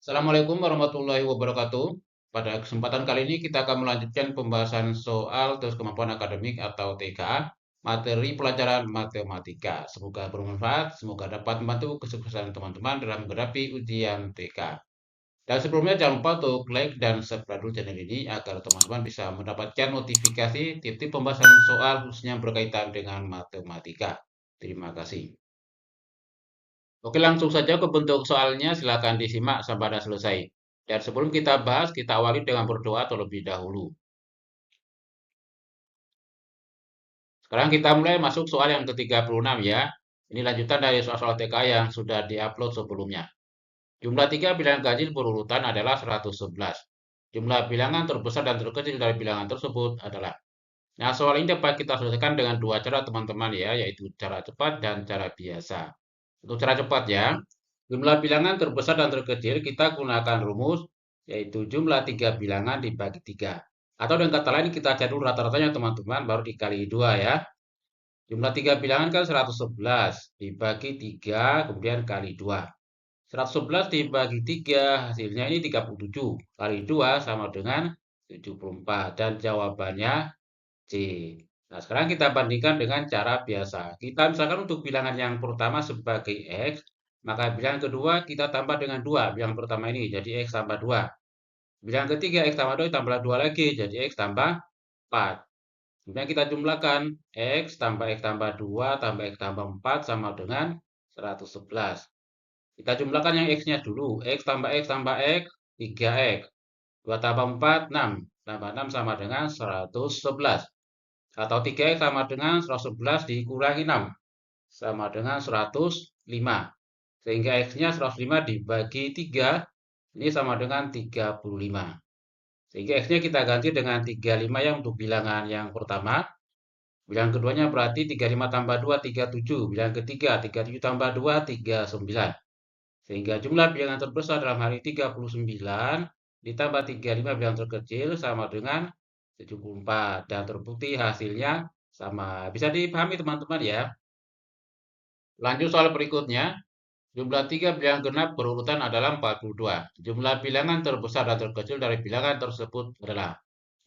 Assalamualaikum warahmatullahi wabarakatuh. Pada kesempatan kali ini kita akan melanjutkan pembahasan soal tes kemampuan akademik atau TKA, materi pelajaran matematika. Semoga bermanfaat, semoga dapat membantu kesuksesan teman-teman dalam menghadapi ujian TK. Dan sebelumnya jangan lupa untuk like dan subscribe dulu channel ini agar teman-teman bisa mendapatkan notifikasi tiap-tiap pembahasan soal khususnya berkaitan dengan matematika. Terima kasih. Oke, langsung saja ke bentuk soalnya, silakan disimak sampai ada selesai. Dan sebelum kita bahas, kita awali dengan berdoa terlebih dahulu. Sekarang kita mulai masuk soal yang ke-36 ya. Ini lanjutan dari soal-soal TK yang sudah diupload sebelumnya. Jumlah 3 bilangan ganjil berurutan adalah 111. Jumlah bilangan terbesar dan terkecil dari bilangan tersebut adalah. Nah, soal ini dapat kita selesaikan dengan dua cara teman-teman ya, yaitu cara cepat dan cara biasa. Untuk cara cepat ya, jumlah bilangan terbesar dan terkecil kita gunakan rumus, yaitu jumlah 3 bilangan dibagi 3. Atau dengan kata lain kita cari dulu rata-ratanya teman-teman, baru dikali 2 ya. Jumlah 3 bilangan kan 111, dibagi 3, kemudian kali 2. 111 dibagi 3, hasilnya ini 37. Kali 2 sama dengan 74. Dan jawabannya C. Nah, sekarang kita bandingkan dengan cara biasa. Kita misalkan untuk bilangan yang pertama sebagai X, maka bilangan kedua kita tambah dengan 2. Bilangan pertama ini jadi X tambah 2. Bilangan ketiga X tambah 2 tambah 2 lagi jadi X tambah 4. Kemudian kita jumlahkan X tambah 2 tambah X tambah 4 sama dengan 111. Kita jumlahkan yang X-nya dulu. X tambah X tambah X, 3X. 2 tambah 4, 6. Tambah 6 sama dengan 111. Atau 3X sama dengan 111 dikurangi 6. Sama dengan 105. Sehingga X-nya 105 dibagi 3. Ini sama dengan 35. Sehingga X-nya kita ganti dengan 35 yang untuk bilangan yang pertama. Bilangan keduanya berarti 35 tambah 2, 37. Bilangan ketiga, 37 tambah 2, 39. Sehingga jumlah bilangan terbesar dalam hal ini 39 ditambah 35 bilangan terkecil sama dengan 74. Dan terbukti hasilnya sama. Bisa dipahami teman-teman ya. Lanjut soal berikutnya. Jumlah 3 bilangan genap berurutan adalah 42. Jumlah bilangan terbesar dan terkecil dari bilangan tersebut adalah.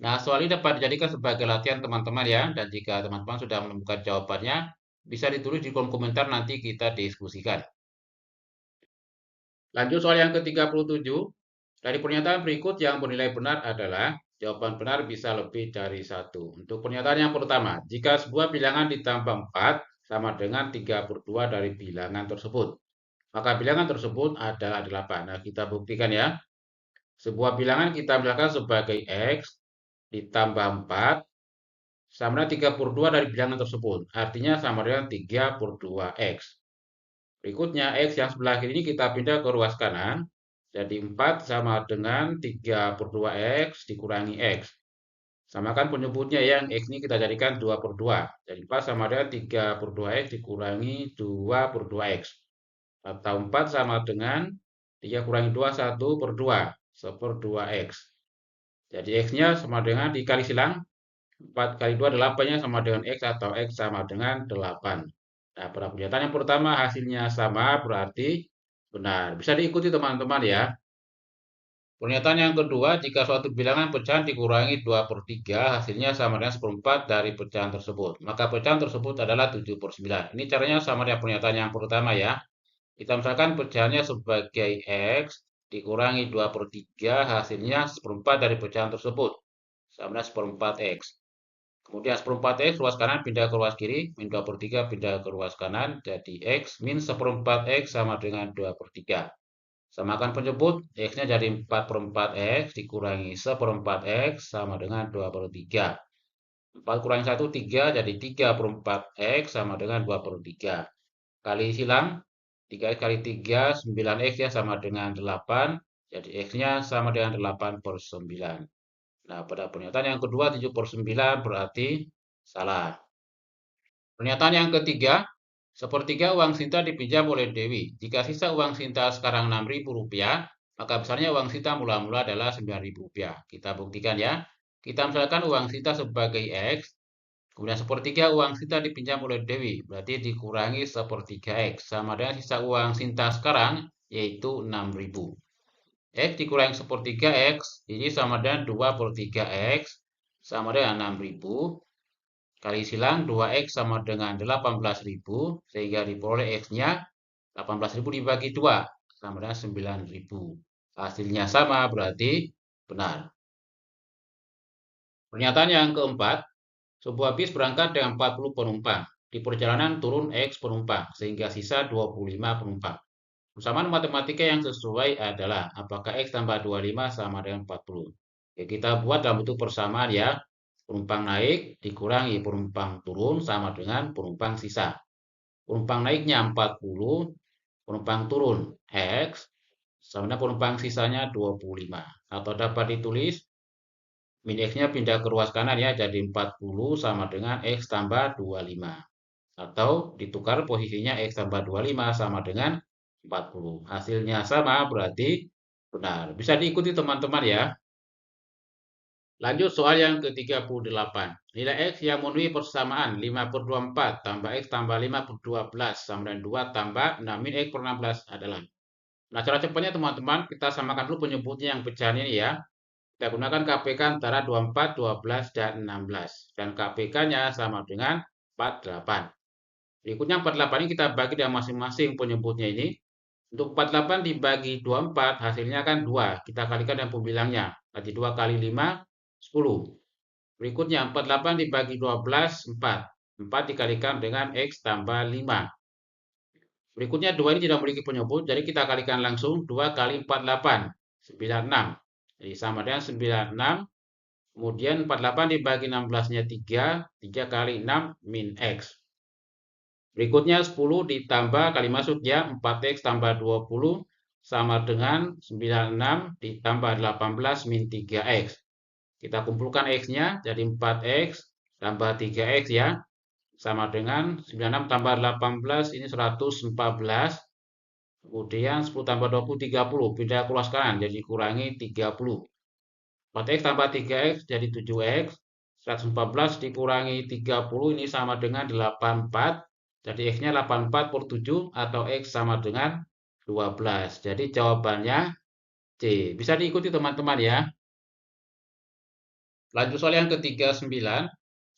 Nah, soal ini dapat dijadikan sebagai latihan teman-teman ya. Dan jika teman-teman sudah menemukan jawabannya, bisa ditulis di kolom komentar nanti kita diskusikan. Lanjut soal yang ke-37. Dari pernyataan berikut yang bernilai benar adalah jawaban benar bisa lebih dari 1. Untuk pernyataan yang pertama, jika sebuah bilangan ditambah 4 sama dengan 3/2 dari bilangan tersebut, maka bilangan tersebut adalah 8. Nah, kita buktikan ya. Sebuah bilangan kita misalkan sebagai X ditambah 4 sama dengan 3/2 dari bilangan tersebut. Artinya sama dengan 3/2X. Berikutnya, X yang sebelah kiri ini kita pindah ke ruas kanan. Jadi 4 sama dengan 3/2X dikurangi X. Samakan penyebutnya yang X ini kita jadikan 2/2. Jadi 4 sama dengan 3/2X dikurangi 2/2X. Atau 4 sama dengan 3 kurangi 2, 1/2. 1/2X. Jadi X-nya sama dengan dikali silang. 4 kali 2, 8-nya sama dengan X atau X sama dengan 8. Nah, pada pernyataan yang pertama hasilnya sama berarti benar. Bisa diikuti teman-teman ya. Pernyataan yang kedua, jika suatu bilangan pecahan dikurangi 2/3, hasilnya sama dengan 1/4 dari pecahan tersebut. Maka pecahan tersebut adalah 7/9. Ini caranya sama dengan pernyataan yang pertama ya. Kita misalkan pecahannya sebagai X dikurangi 2/3, hasilnya 1/4 dari pecahan tersebut. Sama dengan 1/4X. Kemudian 1/4X ruas kanan pindah ke ruas kiri, min 2/3 pindah ke ruas kanan, jadi X min 1/4X sama dengan 2/3. Samakan penyebut, X-nya jadi 4/4X dikurangi 1/4X sama dengan 2/3. 4 kurangi 1, 3, jadi 3/4X sama dengan 2/3. Kali silang, 3X kali 3, 9X ya sama dengan 8, jadi X-nya sama dengan 8/9. Nah, pada pernyataan yang kedua 7/9 berarti salah. Pernyataan yang ketiga, sepertiga uang Sinta dipinjam oleh Dewi. Jika sisa uang Sinta sekarang Rp6.000, maka besarnya uang Sinta mula-mula adalah Rp9.000. Kita buktikan ya. Kita misalkan uang Sinta sebagai X, kemudian sepertiga uang Sinta dipinjam oleh Dewi, berarti dikurangi sepertiga X, sama dengan sisa uang Sinta sekarang, yaitu 6.000. X dikurangi sepertiga X, ini sama dengan 2/3 X, sama dengan 6.000. Kali silang 2X sama dengan 18.000, sehingga diperoleh X-nya 18.000 dibagi 2, sama dengan 9.000. Hasilnya sama, berarti benar. Pernyataan yang keempat, sebuah bis berangkat dengan 40 penumpang. Di perjalanan turun X penumpang, sehingga sisa 25 penumpang. Persamaan matematika yang sesuai adalah apakah X tambah 25 sama dengan 40. Oke, kita buat dalam bentuk persamaan ya. Penumpang naik dikurangi penumpang turun sama dengan penumpang sisa. Penumpang naiknya 40, penumpang turun X, sama dengan penumpang sisanya 25. Atau dapat ditulis min X-nya pindah ke ruas kanan ya, jadi 40 sama dengan X tambah 25. Atau ditukar posisinya X tambah 25 sama dengan 40. Hasilnya sama, berarti benar. Bisa diikuti teman-teman ya. Lanjut soal yang ke-38. Nilai X yang memenuhi persamaan 5/24 tambah X tambah 5/12 sama dengan 2 tambah 6 min X per 16 adalah. Nah, cara cepatnya teman-teman, kita samakan dulu penyebutnya yang pecahan ini ya. Kita gunakan KPK antara 24, 12, dan 16. Dan KPK-nya sama dengan 48. Berikutnya 48 ini kita bagi dengan masing-masing penyebutnya ini. Untuk 48 dibagi 24 hasilnya kan 2. Kita kalikan dengan pembilangnya. Berarti 2 kali 5, 10. Berikutnya 48 dibagi 12, 4. 4 dikalikan dengan X tambah 5. Berikutnya 2 ini tidak memiliki penyebut, jadi kita kalikan langsung 2 kali 48, 96. Jadi sama dengan 96. Kemudian 48 dibagi 16-nya 3. 3 kali 6 min X. Berikutnya 10 ditambah kali masuk ya, 4X tambah 20 sama dengan 96 ditambah 18 min 3X. Kita kumpulkan X-nya jadi 4X tambah 3X ya, sama dengan 96 tambah 18 ini 114. Kemudian 10 tambah 20, 30. Pindah ke ruas kanan jadi kurangi 30. 4X tambah 3X jadi 7X. 114 dikurangi 30 ini sama dengan 84. Jadi X-nya 84 per 7 atau X sama dengan 12. Jadi jawabannya C. Bisa diikuti teman-teman ya. Lanjut soal yang ke-39.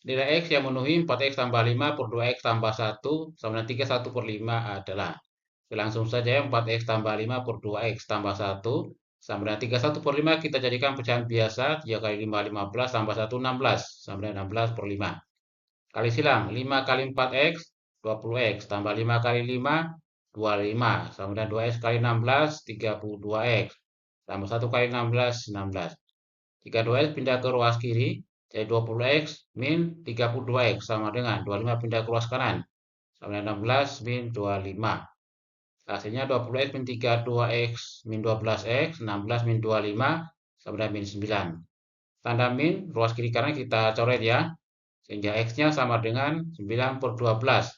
Nilai X yang memenuhi 4X tambah 5 per 2X tambah 1 sama dengan 31 per 5 adalah. Langsung saja 4X tambah 5 per 2X tambah 1 sama dengan 31 per 5 kita jadikan pecahan biasa. 3 kali 5, 15 tambah 1, 16 sama dengan 16 per 5. Kali silang 5 kali 4X 20X tambah 5 kali 5 25 sama dengan 2X kali 16 32X tambah 1 kali 16 16. Jika 2X pindah ke ruas kiri jadi 20X min 32X sama dengan 25 pindah ke ruas kanan sama dengan 16 min 25. Hasilnya 20X min 32X min 12X 16 min 25 sama dengan min 9. Tanda min ruas kiri kanan kita coret ya, sehingga X-nya sama dengan 9 per 12.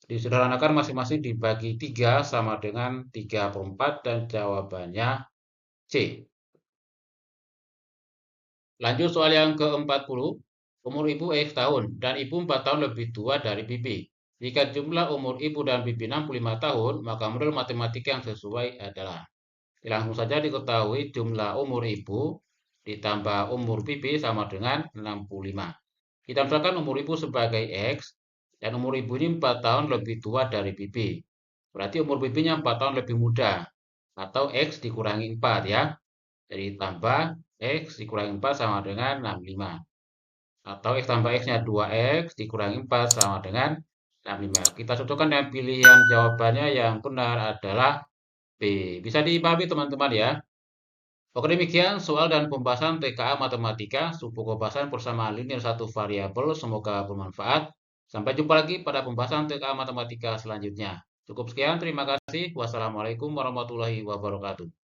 Disederhanakan masing-masing dibagi 3 sama dengan 3 per 4 dan jawabannya C. Lanjut soal yang ke-40. Umur ibu X tahun dan ibu 4 tahun lebih tua dari bibi. Jika jumlah umur ibu dan bibi 65 tahun, maka model matematika yang sesuai adalah. Langsung saja diketahui jumlah umur ibu ditambah umur bibi sama dengan 65. Kita misalkan umur ibu sebagai X, dan umur ibu ini 4 tahun lebih tua dari bibi. Berarti umur bibinya 4 tahun lebih muda. Atau X dikurangi 4 ya. Jadi tambah X dikurangi 4 sama dengan 65. Atau X tambah X-nya 2X dikurangi 4 sama dengan 65. Kita cocokkan dengan pilihan jawabannya yang benar adalah B. Bisa dipahami teman-teman ya. Oke, demikian soal dan pembahasan TKA Matematika, subpembahasan persamaan linear satu variabel. Semoga bermanfaat. Sampai jumpa lagi pada pembahasan TKA Matematika selanjutnya. Cukup sekian, terima kasih. Wassalamualaikum warahmatullahi wabarakatuh.